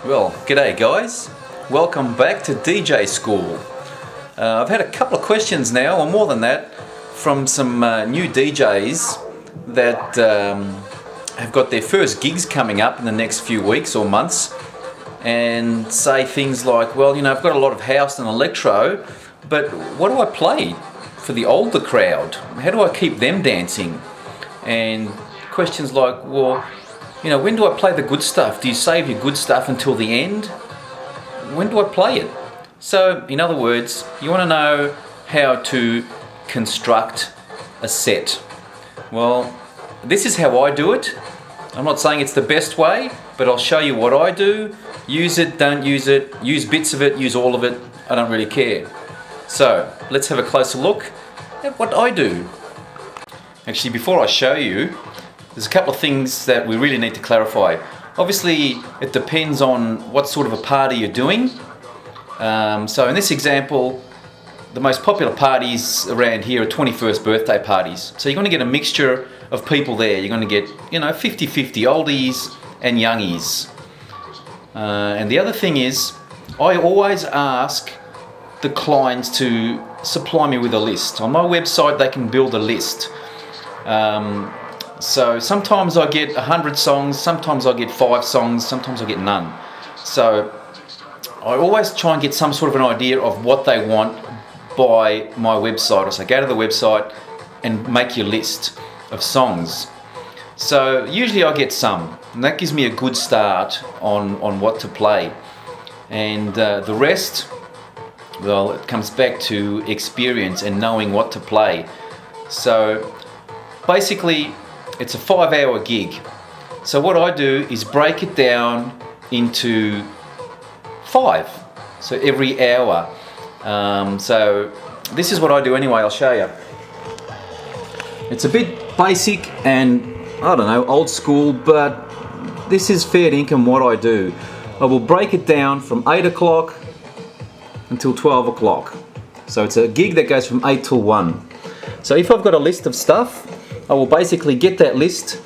Well, g'day guys. Welcome back to DJ School. I've had a couple of questions now, or more than that, from some new DJs that have got their first gigs coming up in the next few weeks or months, and say things like, well, you know, I've got a lot of house and electro, but what do I play for the older crowd? How do I keep them dancing? And questions like, well, you know, when do I play the good stuff? Do you save your good stuff until the end? When do I play it? So, in other words, you want to know how to construct a set. Well, this is how I do it. I'm not saying it's the best way, but I'll show you what I do. Use it, don't use it, use bits of it, use all of it. I don't really care. So, let's have a closer look at what I do. Actually, before I show you, there's a couple of things that we really need to clarify. Obviously, it depends on what sort of a party you're doing. So in this example, the most popular parties around here are 21st birthday parties. So you're going to get a mixture of people there. You're going to get, you know, 50-50 oldies and youngies. And the other thing is, I always ask the clients to supply me with a list. On my website, they can build a list. So sometimes I get 100 songs, sometimes I get 5 songs, sometimes I get none. So I always try and get some sort of an idea of what they want by my website. So go to the website and make your list of songs. So usually I get some, and that gives me a good start on what to play. And the rest, well, it comes back to experience and knowing what to play. So basically, it's a 5-hour gig. So what I do is break it down into 5. So every hour. So this is what I do anyway, I'll show you. It's a bit basic and, I don't know, old school, but this is fair income what I do. I will break it down from 8 o'clock until 12 o'clock. So it's a gig that goes from 8 till 1. So if I've got a list of stuff, I will basically get that list,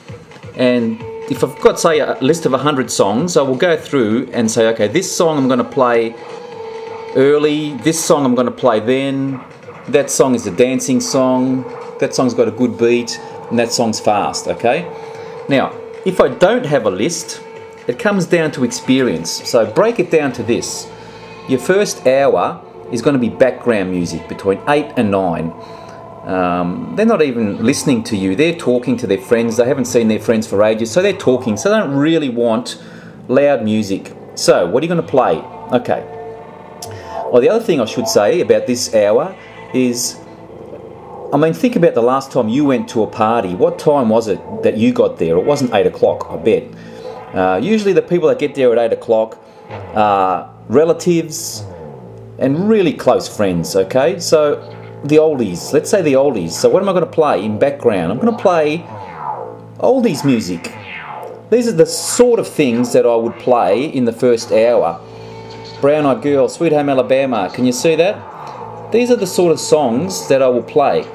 and if I've got, say, a list of 100 songs, I will go through and say, okay, this song I'm going to play early, this song I'm going to play then, that song is a dancing song, that song's got a good beat, and that song's fast, okay? Now, if I don't have a list, it comes down to experience. So break it down to this. Your first hour is going to be background music between 8 and 9. They're not even listening to you, they're talking to their friends, they haven't seen their friends for ages, so they're talking, so they don't really want loud music. So, what are you going to play? Okay. Well, the other thing I should say about this hour is, I mean, think about the last time you went to a party. What time was it that you got there? It wasn't 8 o'clock, I bet. Usually the people that get there at 8 o'clock are relatives and really close friends, okay? So, the oldies, let's say the oldies. So what am I going to play in background? I'm going to play oldies music. These are the sort of things that I would play in the first hour. Brown Eyed Girl, Sweet Home Alabama, can you see that? These are the sort of songs that I will play.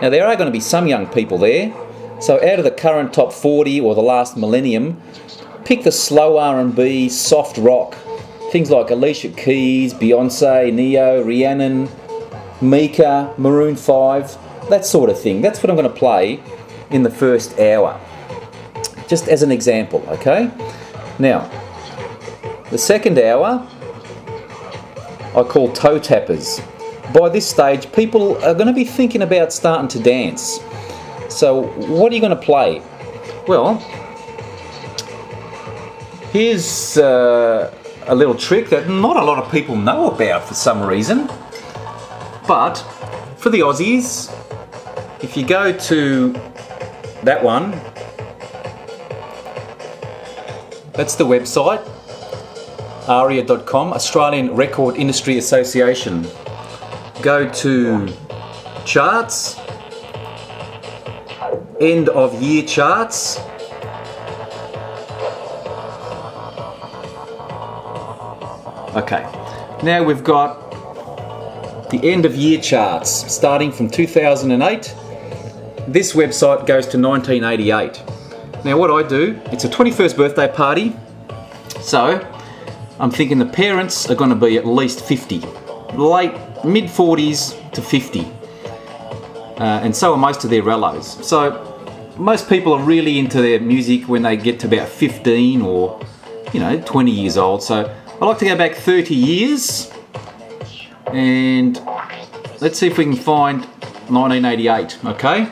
Now there are going to be some young people there, so out of the current top 40 or the last millennium, pick the slow R&B, soft rock, things like Alicia Keys, Beyonce, Neo, Rhiannon, Mika, Maroon 5, that sort of thing. That's what I'm going to play in the first hour, just as an example, okay? Now, the second hour I call toe tappers. By this stage, people are going to be thinking about starting to dance. So, what are you going to play? Well, here's a little trick that not a lot of people know about for some reason. But for the Aussies, if you go to that one, that's the website, aria.com, Australian Record Industry Association. Go to charts, end of year charts, okay, now we've got the end of year charts starting from 2008. This website goes to 1988. Now what I do, it's a 21st birthday party, So I'm thinking the parents are going to be at least 50, mid 40s to 50, and so are most of their rellos. So most people are really into their music when they get to about 15 or 20 years old. So I like to go back 30 years, and let's see if we can find 1988. Okay,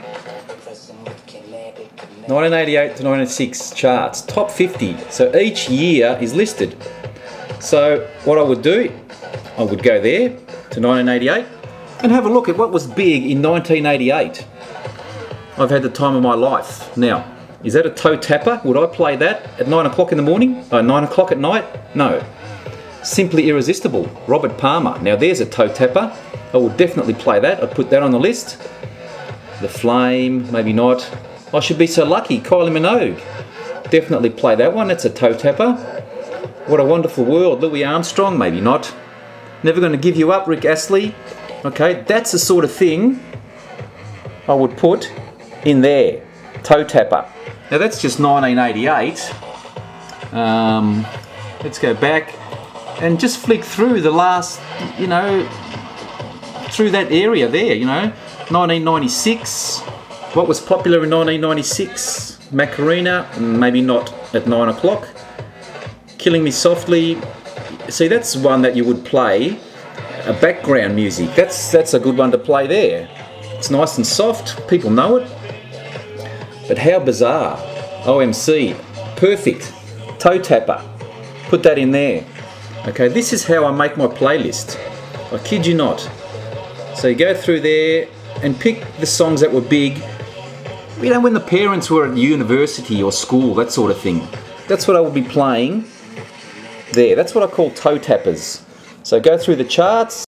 1988 to 1996 charts, top 50. So each year is listed. So what I would do, I would go there to 1988 and have a look at what was big in 1988. I've had the time of my life. Now, is that a toe tapper? Would I play that at 9 o'clock in the morning? 9 o'clock at night? No. Simply Irresistible, Robert Palmer. Now there's a toe tapper. I would definitely play that. I'd put that on the list. The Flame, maybe not. I Should Be So Lucky, Kylie Minogue. Definitely play that one. That's a toe tapper. What a Wonderful World, Louis Armstrong, maybe not. Never Gonna Give You Up, Rick Astley. Okay, that's the sort of thing I would put in there. Toe tapper. Now that's just 1988. Let's go back and just flick through the last, through that area there, 1996. What was popular in 1996? Macarena, maybe not at 9 o'clock. Killing Me Softly. See, that's one that you would play, a background music. That's a good one to play there. It's nice and soft, people know it. But how bizarre. OMC, perfect. Toe tapper, put that in there. Okay, this is how I make my playlist. I kid you not. So you go through there and pick the songs that were big, when the parents were at university or school, that sort of thing. That's what I would be playing there. That's what I call toe tappers. So go through the charts.